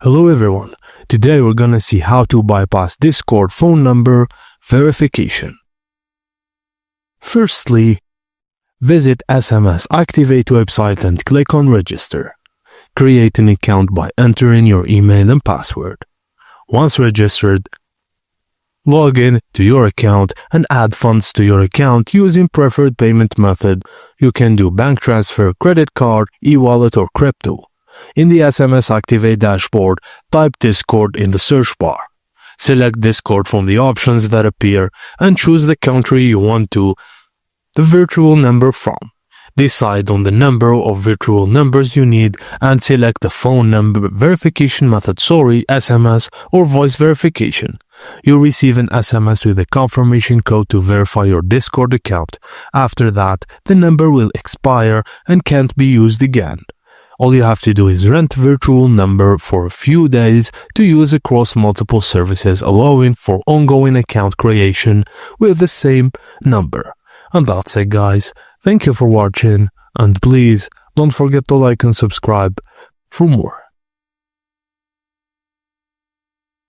Hello everyone, today we're gonna see how to bypass Discord phone number verification. Firstly, visit SMS Activate website and click on register. Create an account by entering your email and password. Once registered, log in to your account and add funds to your account using preferred payment method. You can do bank transfer, credit card, e-wallet or crypto. In the SMS Activate dashboard, type Discord in the search bar. Select Discord from the options that appear and choose the country you want the virtual number from. Decide on the number of virtual numbers you need and select the phone number verification method, SMS or voice verification. You'll receive an SMS with a confirmation code to verify your Discord account. After that, the number will expire and can't be used again. All you have to do is rent virtual number for a few days to use across multiple services, allowing for ongoing account creation with the same number. And that's it, guys. Thank you for watching, and please don't forget to like and subscribe for more.